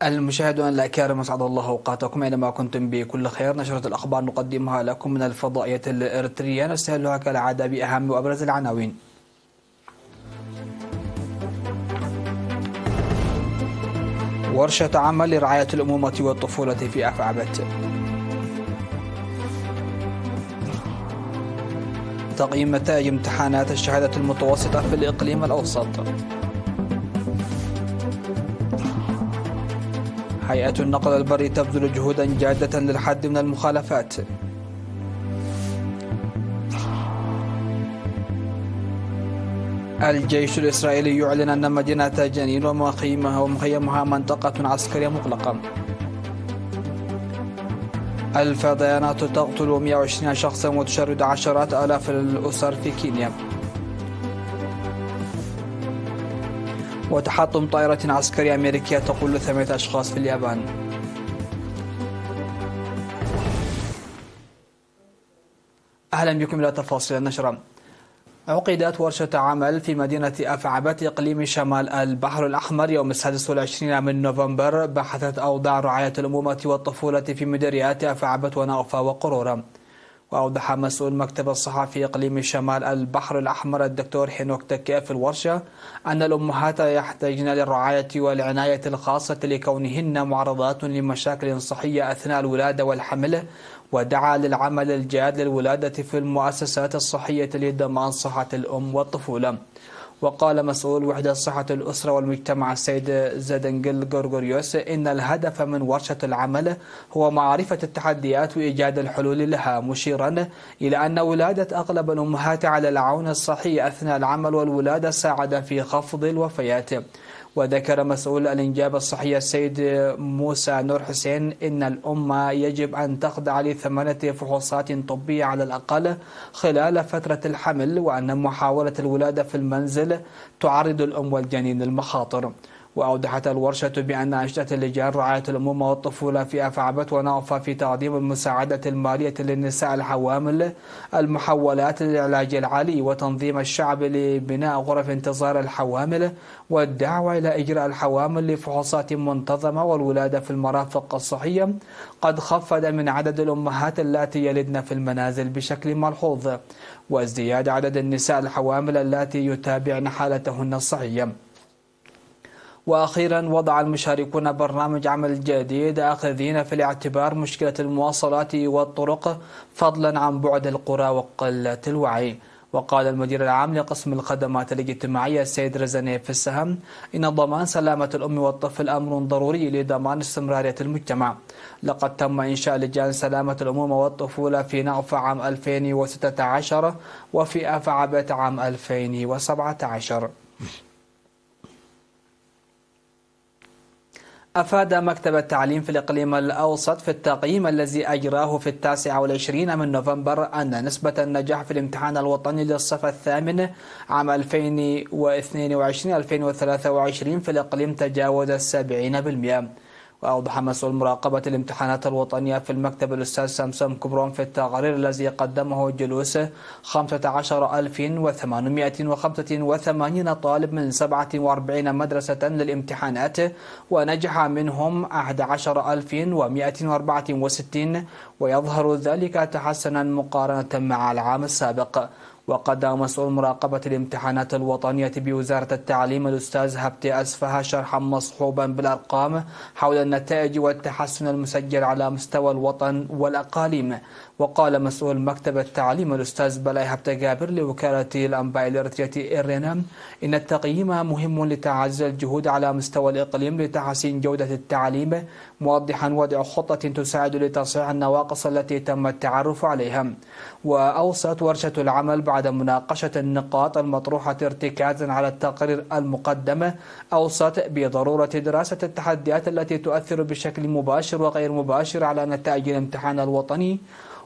المشاهدون الأكارم أسعد الله أوقاتكم أينما كنتم بكل خير. نشرة الأخبار نقدمها لكم من الفضائية الإريترية، نستهلها كالعادة بأهم وأبرز العناوين. ورشة عمل لرعاية الأمومة والطفولة في أفعبت. تقييم نتائج امتحانات الشهادة المتوسطة في الإقليم الأوسط. هيئة النقل البري تبذل جهودا جادة للحد من المخالفات. الجيش الإسرائيلي يعلن أن مدينة جنين ومخيمها منطقة عسكرية مغلقة. الفيضانات تقتل 120 شخصا وتشرد عشرات آلاف الأسر في كينيا. وتحطم طائرة عسكرية أمريكية تقتل 8 أشخاص في اليابان. أهلا بكم إلى تفاصيل النشرة. عقدت ورشة عمل في مدينة أفعبت إقليم شمال البحر الأحمر يوم 26 من نوفمبر بحثت أوضاع رعاية الأمومة والطفولة في مديريات أفعبت وناوفا وقرورة. وأوضح مسؤول مكتب الصحة في إقليم شمال البحر الأحمر الدكتور هينوك تكي في الورشة أن الأمهات يحتاجن للرعاية والعناية الخاصة لكونهن معرضات لمشاكل صحية أثناء الولادة والحمل، ودعا للعمل الجاد للولادة في المؤسسات الصحية لضمان صحة الأم والطفولة. وقال مسؤول وحدة صحة الأسرة والمجتمع السيد زادنجل غورغوريوس إن الهدف من ورشة العمل هو معرفة التحديات وإيجاد الحلول لها، مشيرا إلى أن ولادة أغلب الأمهات على العون الصحي أثناء العمل والولادة ساعد في خفض الوفيات. وذكر مسؤول الإنجاب الصحي السيد موسى نور حسين إن الأم يجب أن تخضع ل8 فحوصات طبية على الأقل خلال فترة الحمل، وأن محاولة الولادة في المنزل تعرض الأم والجنين للمخاطر. وأوضحت الورشة بأن أنشطة لجان رعاية الأمومة والطفولة في أفعبت وناوفا في تقديم المساعدة المالية للنساء الحوامل، المحولات للعلاج العالي، وتنظيم الشعب لبناء غرف انتظار الحوامل، والدعوة إلى إجراء الحوامل لفحوصات منتظمة والولادة في المرافق الصحية قد خفض من عدد الأمهات اللاتي يلدن في المنازل بشكل ملحوظ، وازدياد عدد النساء الحوامل اللاتي يتابعن حالتهن الصحية. وأخيرا وضع المشاركون برنامج عمل جديد آخذين في الاعتبار مشكلة المواصلات والطرق فضلا عن بعد القرى وقلة الوعي. وقال المدير العام لقسم الخدمات الاجتماعية السيد رزاني في السهم إن ضمان سلامة الأم والطفل أمر ضروري لضمان استمرارية المجتمع. لقد تم إنشاء لجان سلامة الأمومة والطفولة في ناوفا عام 2016 وفي أفعبت عام 2017. أفاد مكتب التعليم في الإقليم الأوسط في التقييم الذي أجراه في 29 من نوفمبر أن نسبة النجاح في الامتحان الوطني للصف الثامن عام 2022-2023 في الإقليم تجاوز 70%. وأوضح مسؤول مراقبة الامتحانات الوطنية في المكتب الأستاذ سمسم كبرون في التقرير الذي قدمه جلوس 15885 طالب من 47 مدرسة للامتحانات، ونجح منهم 11164، ويظهر ذلك تحسنا مقارنة مع العام السابق. وقدم مسؤول مراقبة الامتحانات الوطنية بوزارة التعليم الأستاذ هبتي أسفها شرحا مصحوبا بالأرقام حول النتائج والتحسن المسجل على مستوى الوطن والأقاليم. وقال مسؤول مكتب التعليم الأستاذ بلاي هبتي جابر لوكالة الأنباء الإريترية إرينا إن التقييم مهم لتعزيز الجهود على مستوى الإقليم لتحسين جودة التعليم، موضحا وضع خطة تساعد لتصحيح النواقص التي تم التعرف عليها. وأوصت ورشة العمل بعد مناقشة النقاط المطروحة ارتكازا على التقرير المقدم، أوصت بضرورة دراسة التحديات التي تؤثر بشكل مباشر وغير مباشر على نتائج الامتحان الوطني،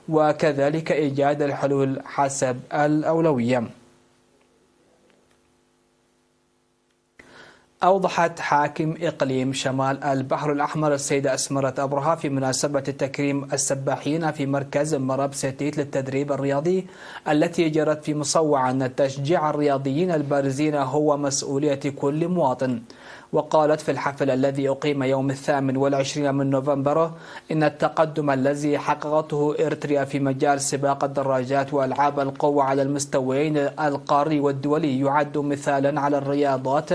وكذلك إيجاد الحلول حسب الأولوية. أوضحت حاكم إقليم شمال البحر الأحمر السيدة أسمرة أبرهة في مناسبة تكريم السباحين في مركز مرب ستيت للتدريب الرياضي التي جرت في مصوع أن تشجيع الرياضيين البارزين هو مسؤولية كل مواطن. وقالت في الحفل الذي أقيم يوم 28 من نوفمبر إن التقدم الذي حققته إريتريا في مجال سباق الدراجات وألعاب القوة على المستويين القاري والدولي يعد مثالا على الرياضات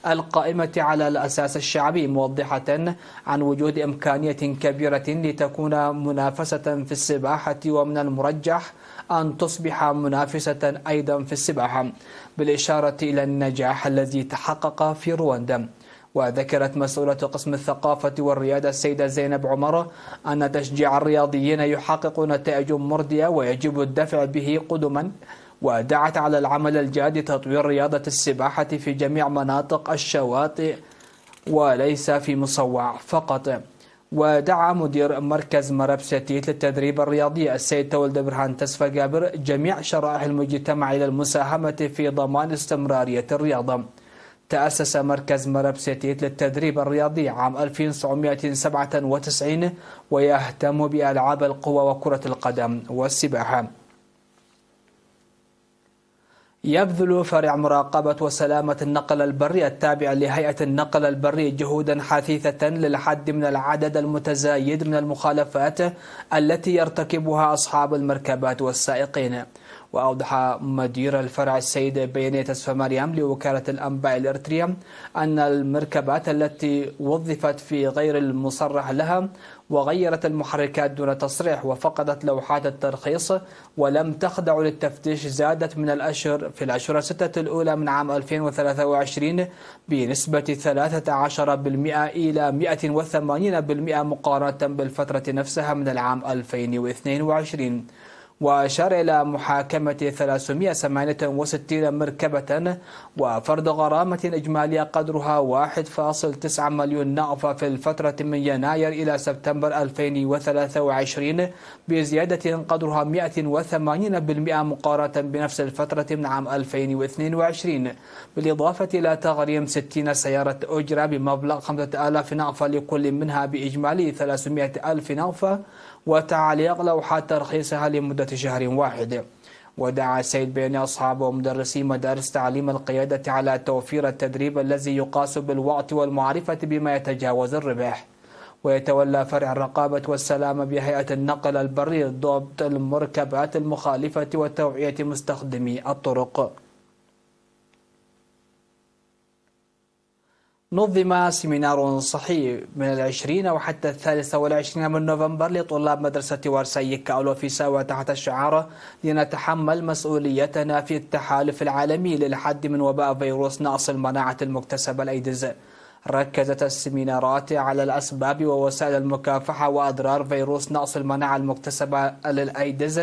القائمة على الأساس الشعبي، موضحة عن وجود إمكانية كبيرة لتكون منافسة في السباحة ومن المرجح أن تصبح منافسة أيضا في السباحة، بالإشارة إلى النجاح الذي تحقق في رواندا. وذكرت مسؤولة قسم الثقافة والريادة السيدة زينب عمر أن تشجيع الرياضيين يحقق نتائج مرضية ويجب الدفع به قدما، ودعت على العمل الجاد لتطوير رياضة السباحة في جميع مناطق الشواطئ وليس في مصوع فقط. ودعا مدير مركز مرب ستيت للتدريب الرياضي السيد تولد برهان تسفى جابر جميع شرائح المجتمع إلى المساهمة في ضمان استمرارية الرياضة. تأسس مركز مرب ستيت للتدريب الرياضي عام 1997 ويهتم بألعاب القوى وكرة القدم والسباحة. يبذل فرع مراقبة وسلامة النقل البري التابع لهيئة النقل البري جهودا حثيثة للحد من العدد المتزايد من المخالفات التي يرتكبها أصحاب المركبات والسائقين. وأوضح مدير الفرع السيد بيني تسفى مريم لوكالة الأنباء الإريترية أن المركبات التي وظفت في غير المصرح لها وغيرت المحركات دون تصريح وفقدت لوحات الترخيص ولم تخضع للتفتيش زادت من في الأشهر الستة الأولى من عام 2023 بنسبة 13% إلى 180% مقارنة بالفترة نفسها من العام 2022. وأشار إلى محاكمة 368 مركبة وفرض غرامة إجمالية قدرها 1.9 مليون نقفة في الفترة من يناير إلى سبتمبر 2023 بزيادة قدرها 180% مقارنة بنفس الفترة من عام 2022، بالإضافة إلى تغريم 60 سيارة أجرة بمبلغ 5000 نقفة لكل منها بإجمالي 300,000 نقفة وتعليق لوحات ترخيصها لمدة شهر واحد. ودعا السيد بيني أصحاب ومدرسي مدارس تعليم القيادة على توفير التدريب الذي يقاس بالوقت والمعرفة بما يتجاوز الربح. ويتولى فرع الرقابة والسلامة بهيئة النقل البري ضبط المركبات المخالفة وتوعية مستخدمي الطرق. نظم سيمينار صحي من 20 وحتى 23 من نوفمبر لطلاب مدرسة ورساي كاولو في ساوة تحت الشعار لنتحمل مسؤوليتنا في التحالف العالمي للحد من وباء فيروس نقص المناعة المكتسبة الأيدز. ركزت السيمينارات على الأسباب ووسائل المكافحة وأضرار فيروس نقص المناعة المكتسبة للأيدز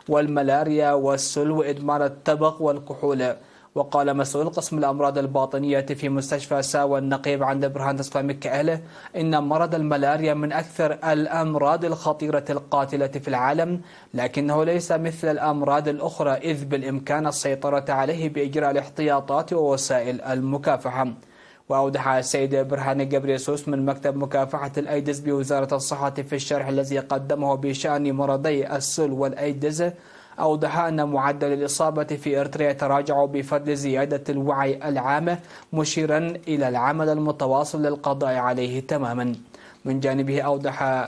والملاريا والسل وإدمان التبغ والكحول. وقال مسؤول قسم الأمراض الباطنية في مستشفى ساوى النقيب عند برهان تسفى ميكائيل إن مرض الملاريا من أكثر الأمراض الخطيرة القاتلة في العالم، لكنه ليس مثل الأمراض الأخرى إذ بالإمكان السيطرة عليه بإجراء الاحتياطات ووسائل المكافحة. وأوضح السيد برهان جبريسوس من مكتب مكافحة الأيدز بوزارة الصحة في الشرح الذي قدمه بشأن مرضي السل والأيدز، أوضح أن معدل الإصابة في إريتريا يتراجع بفضل زيادة الوعي العام، مشيرا إلى العمل المتواصل للقضاء عليه تماما. من جانبه أوضح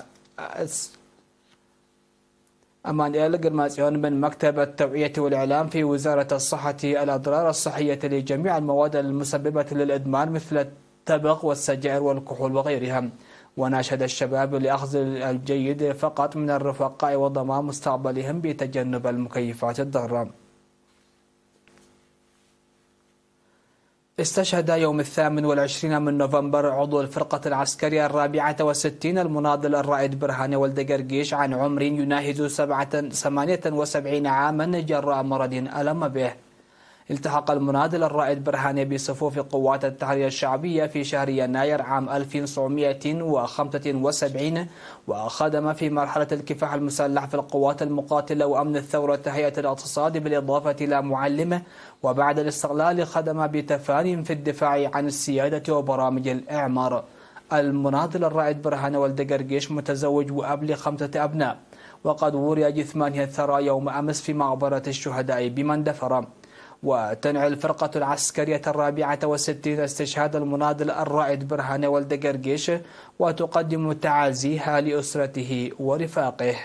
أمان إلغرماسيون من مكتب التوعية والإعلام في وزارة الصحة الأضرار الصحية لجميع المواد المسببة للإدمان مثل التبغ والسجائر والكحول وغيرها. وناشد الشباب لأخذ الجيد فقط من الرفقاء وضمان مستقبلهم بتجنب المكيفات الضارة. استشهد يوم 28 من نوفمبر عضو الفرقة العسكرية 64 المناضل الرائد برهان ولد قرقيش عن عمر يناهز 78 عاما جراء مرض ألم به. التحق المناضل الرائد برهاني بصفوف قوات التحرير الشعبية في شهر يناير عام 1975 وخدم في مرحلة الكفاح المسلح في القوات المقاتلة وأمن الثورة وتهيئة الاقتصاد بالإضافة إلى معلمه، وبعد الاستقلال خدم بتفاني في الدفاع عن السيادة وبرامج الإعمار. المناضل الرائد برهاني ولد قرقيش متزوج وأب ل5 أبناء، وقد وري جثمانه الثرى يوم أمس في مقبرة الشهداء بمندفرة. وتنعي الفرقة العسكرية 64 استشهاد المناضل الرائد برهاني ولد قرقيش وتقدم تعازيها لأسرته ورفاقه.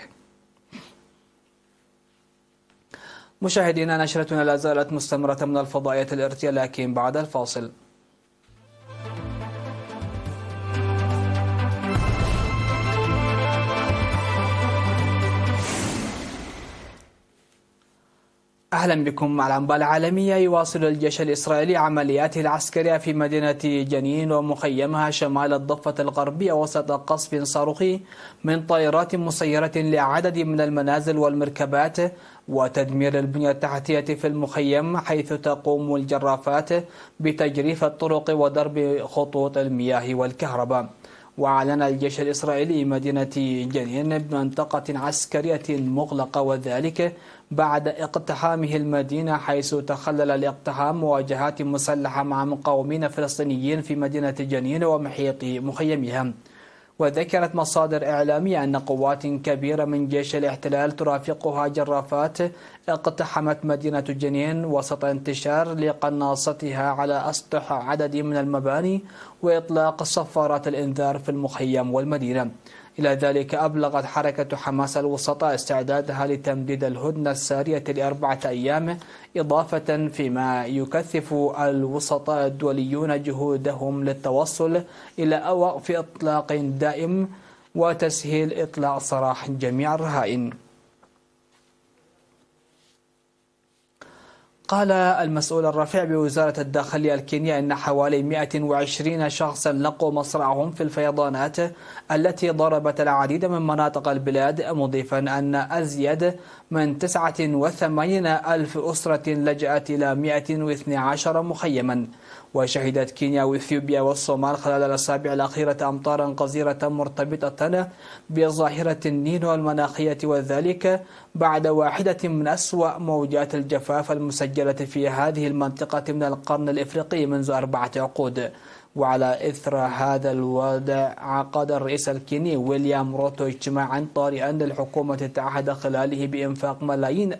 مشاهدينا، نشرتنا لا زالت مستمرة من الفضائية الإرثية، لكن بعد الفاصل. أهلا بكم مع الأنباء العالمية. يواصل الجيش الإسرائيلي عملياته العسكرية في مدينة جنين ومخيمها شمال الضفة الغربية وسط قصف صاروخي من طائرات مسيرة لعدد من المنازل والمركبات وتدمير البنية التحتية في المخيم، حيث تقوم الجرافات بتجريف الطرق وضرب خطوط المياه والكهرباء. وأعلن الجيش الإسرائيلي مدينة جنين بمنطقة عسكرية مغلقة، وذلك بعد اقتحامه المدينة، حيث تخلل الاقتحام مواجهات مسلحة مع مقاومين فلسطينيين في مدينة جنين ومحيط مخيمها. وذكرت مصادر إعلامية أن قوات كبيرة من جيش الاحتلال ترافقها جرافات اقتحمت مدينة جنين وسط انتشار لقناصتها على أسطح عدد من المباني وإطلاق صفارات الإنذار في المخيم والمدينة. إلى ذلك أبلغت حركة حماس الوسطاء استعدادها لتمديد الهدنة السارية ل4 أيام إضافة، فيما يكثف الوسطاء الدوليون جهودهم للتوصل إلى وقف إطلاق دائم وتسهيل إطلاق سراح جميع الرهائن. قال المسؤول الرفيع بوزارة الداخلية الكينية إن حوالي 120 شخصا لقوا مصرعهم في الفيضانات التي ضربت العديد من مناطق البلاد، مضيفا أن أزيد من 89,000 أسرة لجأت إلى 112 مخيما. وشهدت كينيا وإثيوبيا والصومال خلال الأسابيع الأخيرة أمطارا غزيرة مرتبطة بظاهرة النينو المناخية، وذلك بعد واحدة من أسوأ موجات الجفاف المسجلة في هذه المنطقة من القرن الإفريقي منذ 4 عقود. وعلى إثر هذا الوضع عقد الرئيس الكيني ويليام روتو اجتماعا طارئا للحكومة تعهد خلاله بإنفاق ملايين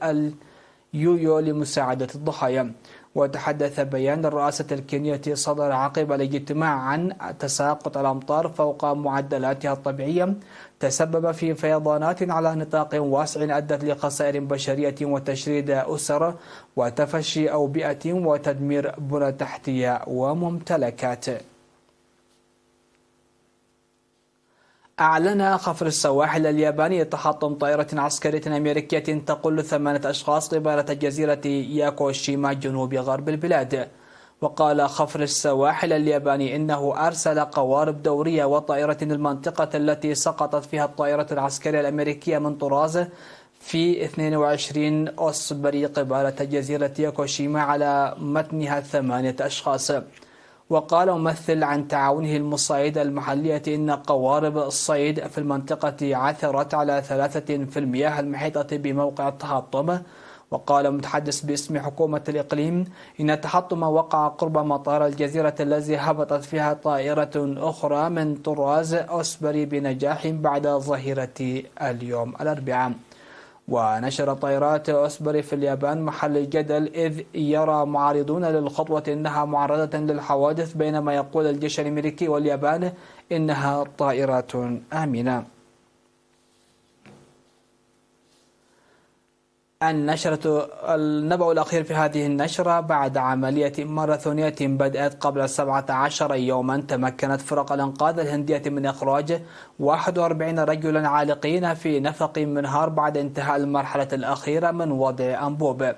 اليورو لمساعدة الضحايا. وتحدث بيان الرئاسة الكينية صدر عقب الاجتماع عن تساقط الأمطار فوق معدلاتها الطبيعية تسبب في فيضانات على نطاق واسع أدت لخسائر بشرية وتشريد أسر وتفشي أوبئة وتدمير بنى تحتية وممتلكات. أعلن خفر السواحل الياباني تحطم طائرة عسكرية أمريكية تقل 8 أشخاص قبالة جزيرة ياكوشيما جنوب غرب البلاد. وقال خفر السواحل الياباني إنه أرسل قوارب دورية وطائرة المنطقة التي سقطت فيها الطائرة العسكرية الأمريكية من طراز في 22 أصبري قبالة جزيرة ياكوشيما على متنها 8 أشخاص. وقال ممثل عن تعاونه المصايد المحلية إن قوارب الصيد في المنطقة عثرت على 3 في المياه المحيطة بموقع التحطم. وقال متحدث باسم حكومة الإقليم إن التحطم وقع قرب مطار الجزيرة الذي هبطت فيها طائرة أخرى من طراز أوسبري بنجاح بعد ظهيرة اليوم الأربعاء. ونشر طائرات أوسبري في اليابان محل الجدل، إذ يرى معارضون للخطوة إنها معرضة للحوادث، بينما يقول الجيش الأمريكي واليابان إنها طائرات آمنة. النبأ الأخير في هذه النشرة: بعد عملية ماراثونية بدأت قبل 17 يوما، تمكنت فرق الإنقاذ الهندية من إخراج 41 رجلا عالقين في نفق منهار بعد انتهاء المرحلة الأخيرة من وضع أنبوب.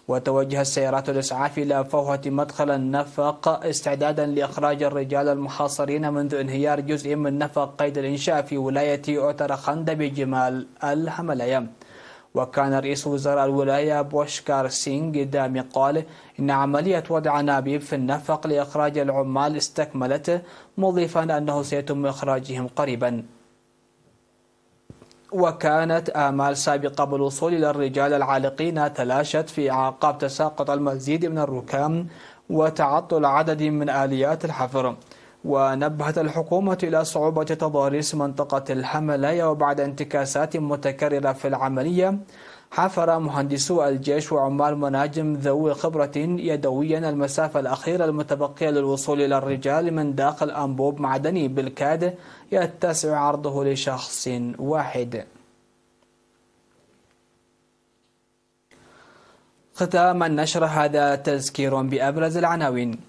وتوجه السيارات الإسعاف إلى فوهة مدخل النفق استعدادا لإخراج الرجال المحاصرين منذ انهيار جزء من نفق قيد الإنشاء في ولاية أوتراخند بجمال الهملايا. وكان رئيس وزراء الولاية بوشكار سينغ دامي قال إن عملية وضع أنابيب في النفق لإخراج العمال استكملت، مضيفا أنه سيتم إخراجهم قريبا. وكانت آمال سابقة بالوصول إلى الرجال العالقين تلاشت في أعقاب تساقط المزيد من الركام وتعطل عدد من آليات الحفر. ونبهت الحكومة إلى صعوبة تضاريس منطقة الحملاية، وبعد انتكاسات متكررة في العملية حفر مهندسو الجيش وعمال مناجم ذوي خبرة يدويا المسافة الأخيرة المتبقية للوصول إلى الرجال من داخل أنبوب معدني بالكاد يتسع عرضه لشخص واحد. ختام النشر هذا تذكير بأبرز العناوين.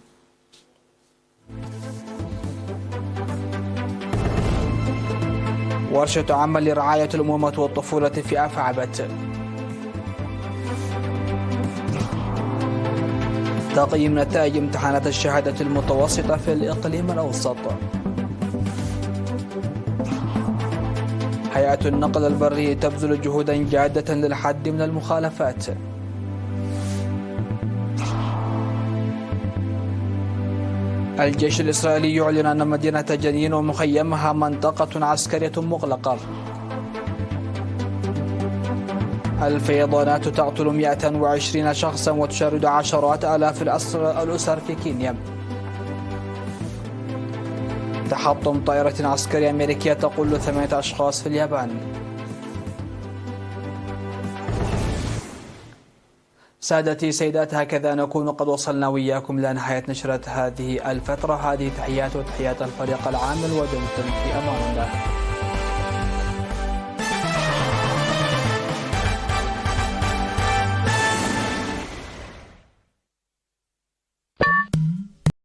ورشة عمل لرعاية الأمومة والطفولة في أفعبت. تقييم نتائج امتحانات الشهادة المتوسطة في الإقليم الأوسط. هيئة النقل البري تبذل جهودا جادة للحد من المخالفات. الجيش الإسرائيلي يعلن أن مدينة جنين ومخيمها منطقة عسكرية مغلقة. الفيضانات تقتل 120 شخصا وتشرد عشرات آلاف الأسر في كينيا. تحطم طائرة عسكرية أمريكية تقل 8 أشخاص في اليابان. سادتي سيدات، هكذا نكون قد وصلنا وإياكم إلى نهاية نشرة هذه الفترة. هذه تحيات وتحيات الفريق العامل، ودمتم في أمان الله.